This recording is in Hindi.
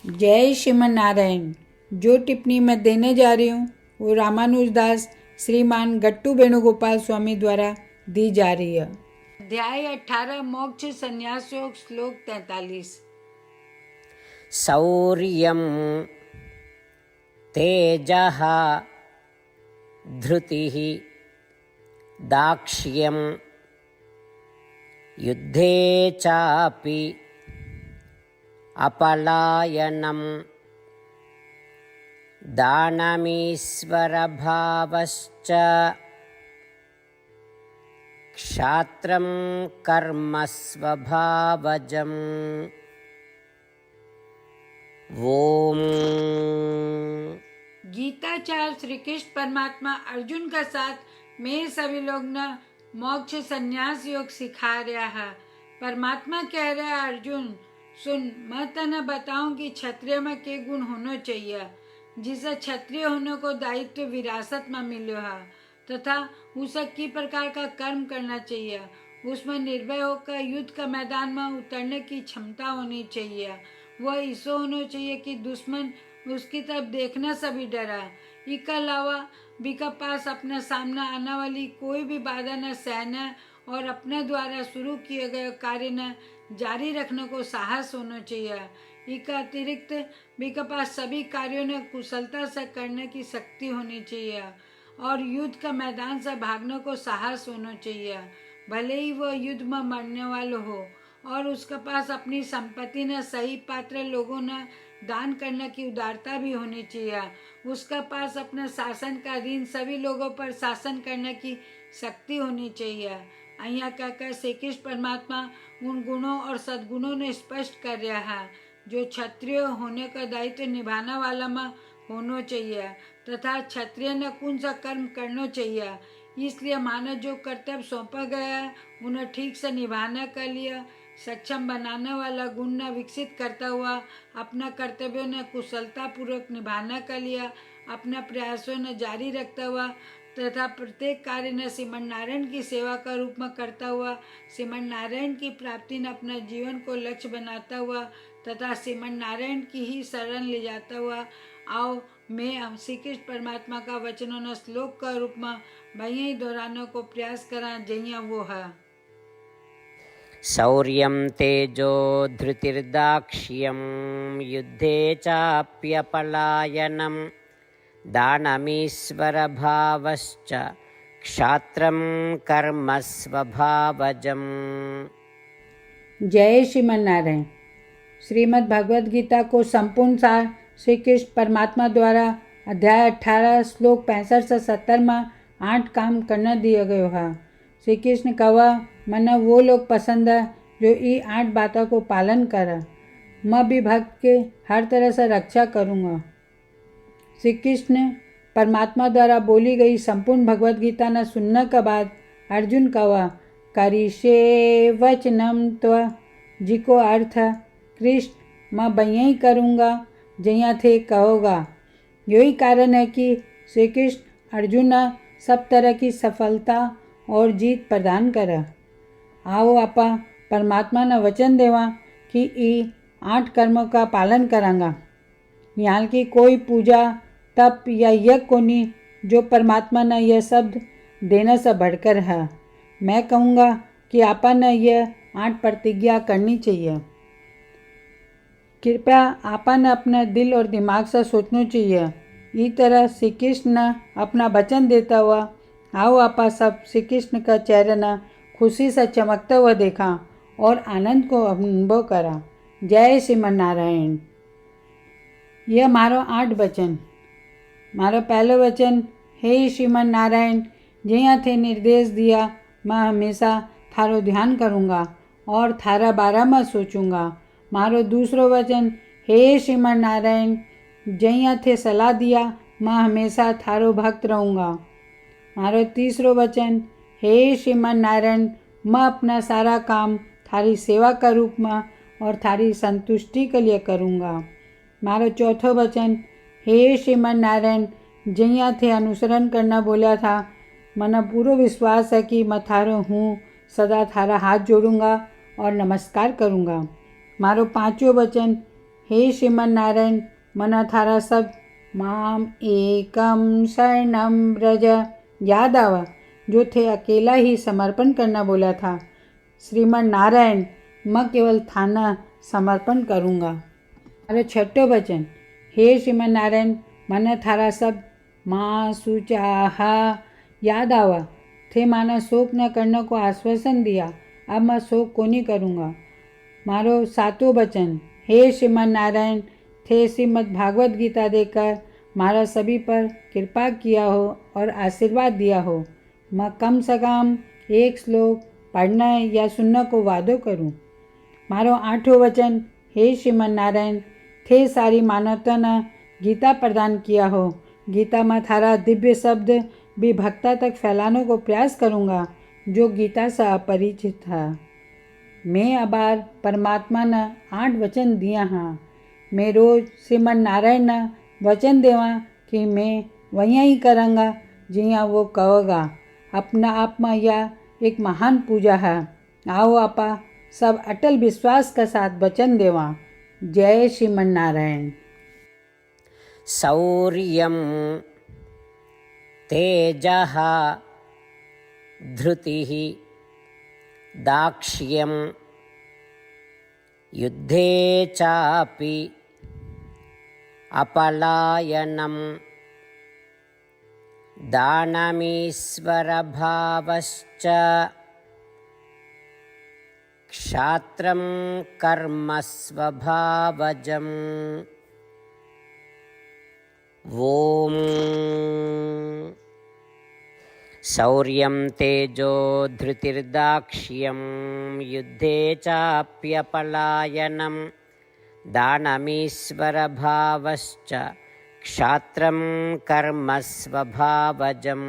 जय श्रीमन नारायण। जो टिप्पणी मैं देने जा रही हूँ वो रामानुजदास श्रीमान गट्टू वेणुगोपाल स्वामी द्वारा दी जा रही है। अध्याय 18 मोक्ष संन्यास योग श्लोक 43। शौर्यं तेजः धृतिः दाक्ष्यं युद्धे चापि अपलायनं दानमीश्वरभावश्च क्षात्रं कर्म स्वभावजम्। ओम। गीताचार्य श्री कृष्ण परमात्मा अर्जुन का साथ में सभी लोग न मोक्ष संन्यास योग सिखा रहा है। परमात्मा कह रहा है, अर्जुन सुन, मैं तने बताऊं कि क्षत्रिय में के गुण होना चाहिए जिसे क्षत्रिय होने को दायित्व विरासत में मिलो है, तथा उसे की प्रकार का कर्म करना चाहिए। उसमें निर्भय होकर युद्ध का मैदान में उतरने की क्षमता होनी चाहिए। वह ऐसा होना चाहिए कि दुश्मन उसकी तरफ देखने से भी डरा। इसके अलावा बीका पास अपने सामने आने वाली कोई भी बाधा न सहने और अपने द्वारा शुरू किए गए कार्य न जारी रखने को साहस होना चाहिए। इसके अतिरिक्त बीका पास सभी कार्यों ने कुशलता से करने की शक्ति होनी चाहिए और युद्ध का मैदान से भागने को साहस होना चाहिए, भले ही वह युद्ध में मरने वाला हो। और उसके पास अपनी संपत्ति ने सही पात्र लोगों ने दान करने की उदारता भी होनी चाहिए। उसके पास अपने शासन का अधीन सभी लोगों पर शासन करने की शक्ति होनी चाहिए। અહીંયા कहकर श्री कृष्ण परमात्मा उन गुणों और सद्गुणों ने स्पष्ट कर रहा है जो क्षत्रिय होने का दायित्व निभाने वाला में होना चाहिए, तथा क्षत्रिय ने कौन सा कर्म करना चाहिए। इसलिए मानव जो कर्तव्य सौंपा गया है उन्हें ठीक से निभाने के लिए सक्षम बनाने वाला गुण ने विकसित करता हुआ अपना कर्तव्यों ने कुशलता पूर्वक निभाने के लिए अपने प्रयासों ने जारी रखता हुआ तथा प्रत्येक कार्य ने श्रीमन नारायण की सेवा का रूप में करता हुआ श्रीमन नारायण की प्राप्ति ने अपने जीवन को लक्ष्य बनाता हुआ तथा श्रीमन नारायण की ही शरण ले जाता हुआ आओ मैं श्री कृष्ण परमात्मा का वचनों ने श्लोक का रूप में वही दोहराने को प्रयास करा जहिया वो है। शौर्यं तेजो धृतिर्दाक्ष्यं युद्धे चाप्यपलायनं दानमीश्वरभावश्च क्षात्रं कर्म स्वभावजम्। जय श्रीमन नारायण। श्रीमद् भगवद गीता को संपूर्ण सार श्री कृष्ण परमात्मा द्वारा अध्याय 18 श्लोक 65 से 70 में 8 काम करना दिया गया है। श्री कृष्ण कहा, मना वो लोग पसंद है जो ये 8 बातों को पालन करे। मैं भी भक्त के हर तरह से रक्षा करूँगा। श्री कृष्ण परमात्मा द्वारा बोली गई संपूर्ण भगवद गीता ने सुनने के बाद अर्जुन कहा, करिष्ये वचनम त्व, जिको अर्थ कृष्ण मैं वही करूँगा जहाँ थे कहोगा। यही कारण है कि श्री कृष्ण अर्जुन ने सब तरह की सफलता और जीत प्रदान करा। आओ आपा परमात्मा ने वचन देवा कि ये 8 कर्मों का पालन करांगा। यहाँ की कोई पूजा तप या यज्ञ को नहीं जो परमात्मा ने यह शब्द देने से बढ़कर है। मैं कहूँगा कि आपा ने यह 8 प्रतिज्ञा करनी चाहिए। कृपया आपा ने अपने दिल और दिमाग से सोचना चाहिए। इस तरह श्री कृष्ण ने अपना वचन देता हुआ आओ आपा सब श्री कृष्ण का चेहरा ने खुशी से चमकता हुआ देखा और आनंद को अनुभव करा। जय श्रीमन नारायण। यह मारो 8 वचन। मारो पहलो वचन, हे श्रीमन नारायण, जहाँ थे निर्देश दिया मैं हमेशा थारो ध्यान करूँगा और थारा बारे में सोचूंगा। मारो दूसरो वचन, हे श्रीमन नारायण, जहाँ थे सलाह दिया मैं हमेशा थारो भक्त रहूँगा। मारो तीसरो वचन, हे श्रीमन नारायण, मैं अपना सारा काम थारी सेवा का रूप में और थारी संतुष्टि के लिए करूँगा। मारो चौथो वचन, हे श्रीमन नारायण, जहाँ थे अनुसरण करना बोला था मना पूरा विश्वास है कि मैं थारो हूँ, सदा थारा हाथ जोड़ूंगा और नमस्कार करूँगा। मारो 5वो वचन, हे श्रीमन नारायण, मन थारा सब माम एकम शरणम ब्रज। याद आवा जो थे अकेला ही समर्पण करना बोला था। श्रीमन नारायण, मैं केवल थाना समर्पण करूँगा। अरे छठो वचन, हे श्रीमन नारायण, मन थारा सब माँ सुचाहा। याद आवा थे माना शोक न करने को आश्वासन दिया, अब मैं शोक को नहीं करूँगा। मारो सातों वचन, हे श्रीमन नारायण, थे श्रीमद् भागवत गीता देकर मारा सभी पर कृपा किया हो और आशीर्वाद दिया हो। मैं कम से कम एक श्लोक पढ़ना या सुनने को वादो करूं। मारो आठों वचन, हे श्रीमन नारायण, थे सारी मानवता ने गीता प्रदान किया हो। गीता में थारा दिव्य शब्द भी भक्ता तक फैलाने को प्रयास करूँगा जो गीता से अपरिचित था। मैं अबार परमात्मा ने 8 वचन दिया हाँ। मैं रोज श्रीमन नारायण ने वचन देवा कि मैं वहीं ही करूँगा जिया वो कहोगा। अपना आप में यह एक महान पूजा है। आओ आपा सब अटल विश्वास के साथ वचन देवा। जय श्रीमन नारायण। शौर्यं तेजः धृतिः दाक्ष्यं युद्धे चापि अपलायनं दानमीश्वरभावश्च क्षात्रं कर्म स्वभावजम्। ॐ शौर्यं तेजो धृतिर्दाक्ष्यं युद्धे चाप्यपलायनं दानमीश्वरभावश्च क्षात्रं कर्म स्वभावजम्।